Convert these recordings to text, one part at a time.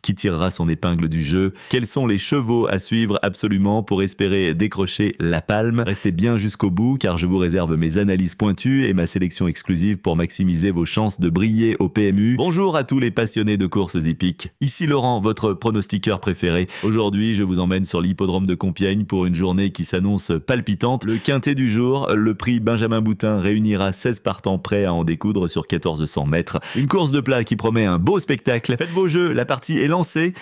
Qui tirera son épingle du jeu? Quels sont les chevaux à suivre absolument pour espérer décrocher la palme? Restez bien jusqu'au bout car je vous réserve mes analyses pointues et ma sélection exclusive pour maximiser vos chances de briller au PMU. Bonjour à tous les passionnés de courses hippiques. Ici Laurent, votre pronostiqueur préféré. Aujourd'hui, je vous emmène sur l'hippodrome de Compiègne pour une journée qui s'annonce palpitante. Le quintet du jour, le prix Benjamin Boutin réunira 16 partants prêts à en découdre sur 1400 mètres. Une course de plat qui promet un beau spectacle. Faites vos jeux, la partie est lancée.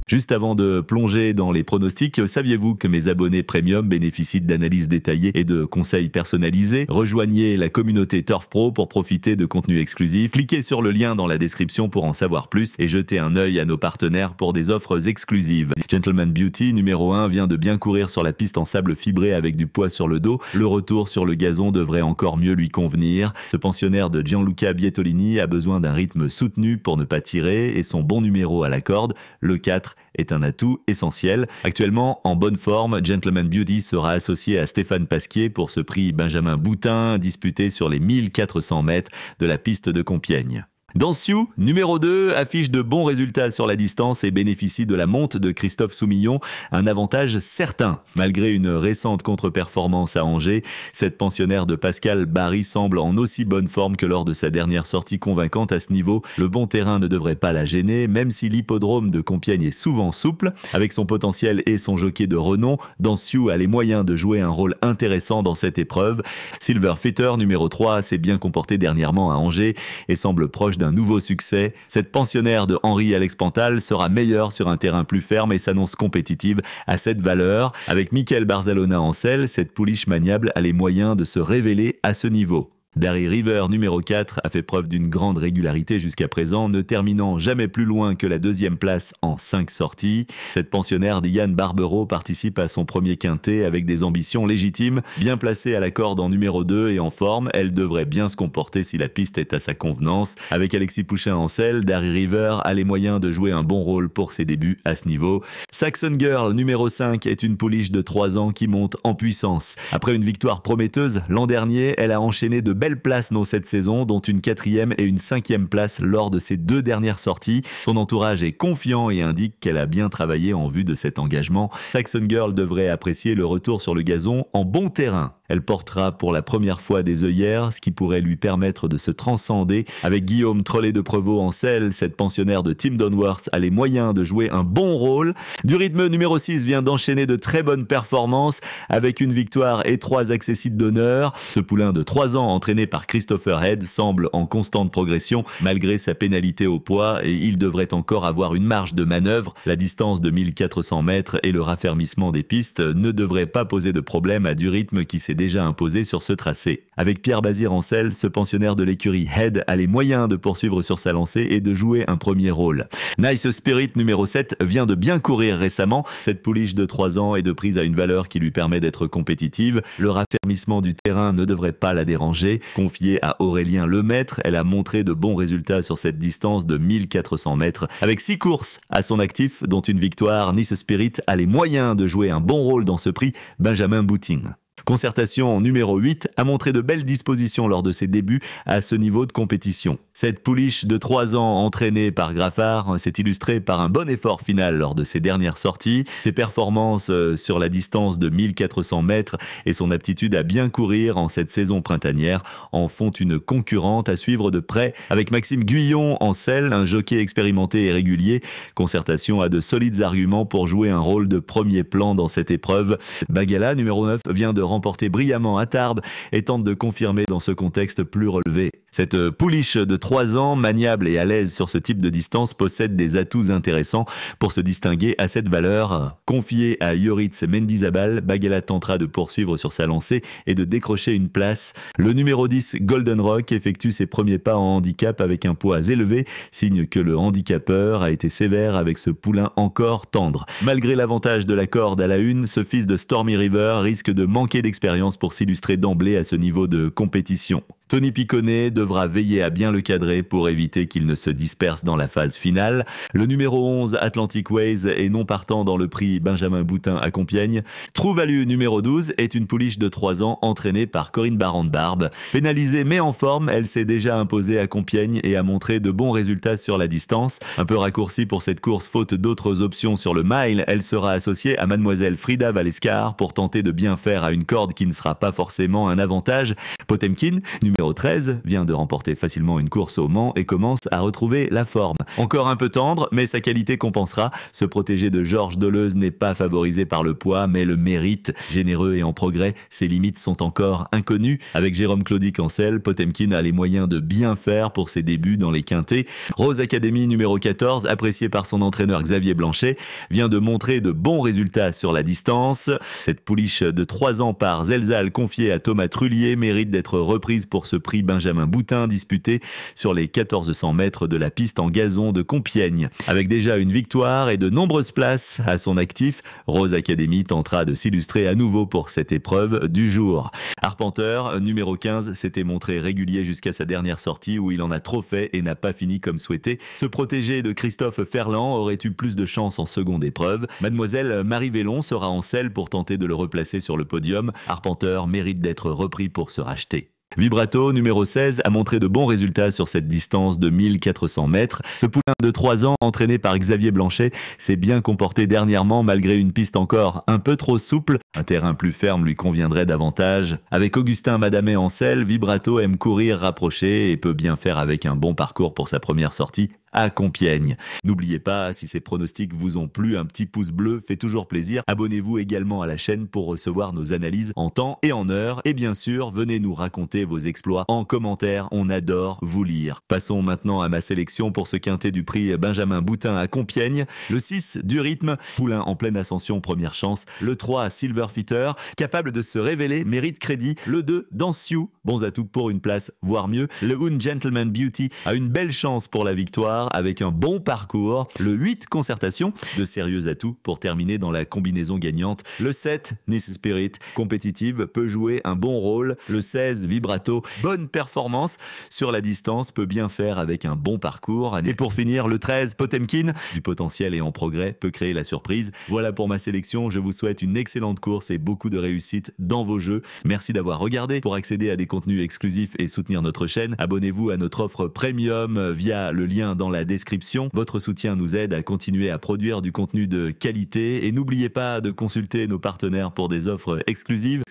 Juste avant de plonger dans les pronostics, saviez-vous que mes abonnés premium bénéficient d'analyses détaillées et de conseils personnalisés? Rejoignez la communauté Turf Pro pour profiter de contenus exclusifs. Cliquez sur le lien dans la description pour en savoir plus et jetez un œil à nos partenaires pour des offres exclusives. Gentleman Beauty numéro 1 vient de bien courir sur la piste en sable fibré avec du poids sur le dos. Le retour sur le gazon devrait encore mieux lui convenir. Ce pensionnaire de Gianluca Bietolini a besoin d'un rythme soutenu pour ne pas tirer et son bon numéro à la corde, le 4, est un atout essentiel. Actuellement en bonne forme, Gentleman Beauty sera associé à Stéphane Pasquier pour ce prix Benjamin Boutin disputé sur les 1400 mètres de la piste de Compiègne. Danciu, numéro 2, affiche de bons résultats sur la distance et bénéficie de la monte de Christophe Soumillon, un avantage certain. Malgré une récente contre-performance à Angers, cette pensionnaire de Pascal Barry semble en aussi bonne forme que lors de sa dernière sortie convaincante à ce niveau. Le bon terrain ne devrait pas la gêner, même si l'hippodrome de Compiègne est souvent souple. Avec son potentiel et son jockey de renom, Danciu a les moyens de jouer un rôle intéressant dans cette épreuve. Silver Fitter, numéro 3, s'est bien comporté dernièrement à Angers et semble proche d'un nouveau succès. Cette pensionnaire de Henri-Alex Pantal sera meilleure sur un terrain plus ferme et s'annonce compétitive à cette valeur. Avec Michael Barzalona en selle, cette pouliche maniable a les moyens de se révéler à ce niveau. Darry River, numéro 4, a fait preuve d'une grande régularité jusqu'à présent, ne terminant jamais plus loin que la deuxième place en 5 sorties. Cette pensionnaire d'Yann Barbero participe à son premier quintet avec des ambitions légitimes. Bien placée à la corde en numéro 2 et en forme, elle devrait bien se comporter si la piste est à sa convenance. Avec Alexis Pouchin en selle, Darry River a les moyens de jouer un bon rôle pour ses débuts à ce niveau. Saxon Girl, numéro 5, est une pouliche de 3 ans qui monte en puissance. Après une victoire prometteuse l'an dernier, elle a enchaîné de belles places dans cette saison, dont une 4e et une 5e place lors de ses 2 dernières sorties. Son entourage est confiant et indique qu'elle a bien travaillé en vue de cet engagement. Saxon Girl devrait apprécier le retour sur le gazon en bon terrain. Elle portera pour la première fois des œillères, ce qui pourrait lui permettre de se transcender. Avec Guillaume Trollet de Prevot en selle, cette pensionnaire de Tim Donworth a les moyens de jouer un bon rôle. Du rythme, numéro 6 vient d'enchaîner de très bonnes performances avec une victoire et 3 accessites d'honneur. Ce poulain de 3 ans entraîné par Christopher Head semble en constante progression malgré sa pénalité au poids et il devrait encore avoir une marge de manœuvre. La distance de 1400 mètres et le raffermissement des pistes ne devraient pas poser de problème à du rythme qui s'est déjà imposé sur ce tracé. Avec Pierre Bazir en selle, ce pensionnaire de l'écurie Head a les moyens de poursuivre sur sa lancée et de jouer un premier rôle. Nice Spirit numéro 7 vient de bien courir récemment. Cette pouliche de 3 ans est de prise à une valeur qui lui permet d'être compétitive. Le raffermissement du terrain ne devrait pas la déranger. Confiée à Aurélien Lemaître, elle a montré de bons résultats sur cette distance de 1400 mètres. Avec 6 courses à son actif, dont une victoire, Nice Spirit a les moyens de jouer un bon rôle dans ce prix Benjamin Boutin. Concertation numéro 8 a montré de belles dispositions lors de ses débuts à ce niveau de compétition. Cette pouliche de 3 ans entraînée par Graffard s'est illustrée par un bon effort final lors de ses dernières sorties. Ses performances sur la distance de 1400 mètres et son aptitude à bien courir en cette saison printanière en font une concurrente à suivre de près. Avec Maxime Guyon en selle, un jockey expérimenté et régulier, Concertation a de solides arguments pour jouer un rôle de premier plan dans cette épreuve. Bagala, numéro 9, vient de remporter brillamment à Tarbes et tente de confirmer dans ce contexte plus relevé. Cette pouliche de 3 ans, maniable et à l'aise sur ce type de distance, possède des atouts intéressants pour se distinguer à cette valeur. Confiée à Yoritz Mendizabal, Bagala tentera de poursuivre sur sa lancée et de décrocher une place. Le numéro 10, Golden Rock, effectue ses premiers pas en handicap avec un poids élevé, signe que le handicapeur a été sévère avec ce poulain encore tendre. Malgré l'avantage de la corde à la une, ce fils de Stormy River risque de manquer d'expérience pour s'illustrer d'emblée à ce niveau de compétition. Tony Piconnet devra veiller à bien le cadrer pour éviter qu'il ne se disperse dans la phase finale. Le numéro 11, Atlantic Ways, est non partant dans le prix Benjamin Boutin à Compiègne. True Value numéro 12 est une pouliche de 3 ans entraînée par Corinne Barrande-Barbe. Pénalisée mais en forme, elle s'est déjà imposée à Compiègne et a montré de bons résultats sur la distance. Un peu raccourci pour cette course faute d'autres options sur le mile, elle sera associée à mademoiselle Frida Valescar pour tenter de bien faire à une corde qui ne sera pas forcément un avantage. Potemkin, numéro 13, vient de remporter facilement une course au Mans et commence à retrouver la forme. Encore un peu tendre, mais sa qualité compensera. Ce protégé de Georges Deleuze n'est pas favorisé par le poids, mais le mérite. Généreux et en progrès, ses limites sont encore inconnues. Avec Jérôme Claudie-Cancel, Potemkin a les moyens de bien faire pour ses débuts dans les quintés. Rose Academy numéro 14, apprécié par son entraîneur Xavier Blanchet, vient de montrer de bons résultats sur la distance. Cette pouliche de 3 ans par Zelzal confiée à Thomas Trullier mérite d'être reprise pour ce prix Benjamin Boutin disputé sur les 1400 mètres de la piste en gazon de Compiègne. Avec déjà une victoire et de nombreuses places à son actif, Rose Academy tentera de s'illustrer à nouveau pour cette épreuve du jour. Arpenteur, numéro 15, s'était montré régulier jusqu'à sa dernière sortie où il en a trop fait et n'a pas fini comme souhaité. Ce protégé de Christophe Ferland aurait eu plus de chance en seconde épreuve. Mademoiselle Marie Vélon sera en selle pour tenter de le replacer sur le podium. Arpenteur mérite d'être repris pour se racheter. Vibrato, numéro 16, a montré de bons résultats sur cette distance de 1400 mètres. Ce poulain de 3 ans, entraîné par Xavier Blanchet, s'est bien comporté dernièrement malgré une piste encore un peu trop souple. Un terrain plus ferme lui conviendrait davantage. Avec Augustin Madamet en selle, Vibrato aime courir rapproché et peut bien faire avec un bon parcours pour sa première sortie à Compiègne. N'oubliez pas, si ces pronostics vous ont plu, un petit pouce bleu fait toujours plaisir. Abonnez-vous également à la chaîne pour recevoir nos analyses en temps et en heure. Et bien sûr, venez nous raconter vos exploits en commentaire, on adore vous lire. Passons maintenant à ma sélection pour ce quintet du prix Benjamin Boutin à Compiègne. Le 6, du rythme, poulain en pleine ascension, première chance. Le 3, Silverfitter, capable de se révéler, mérite crédit. Le 2, Danciu, bons atouts pour une place, voire mieux. Le Un Gentleman Beauty a une belle chance pour la victoire avec un bon parcours. Le 8, Concertation, de sérieux atouts pour terminer dans la combinaison gagnante. Le 7, Nice Spirit, compétitive, peut jouer un bon rôle. Le 16, Vibrato, bonne performance sur la distance, peut bien faire avec un bon parcours. Et pour finir, le 13, Potemkin, du potentiel et en progrès, peut créer la surprise. Voilà pour ma sélection, je vous souhaite une excellente course et beaucoup de réussite dans vos jeux. Merci d'avoir regardé. Pour accéder à des contenus exclusifs et soutenir notre chaîne, abonnez-vous à notre offre premium via le lien dans la description. Votre soutien nous aide à continuer à produire du contenu de qualité et n'oubliez pas de consulter nos partenaires pour des offres exclusives.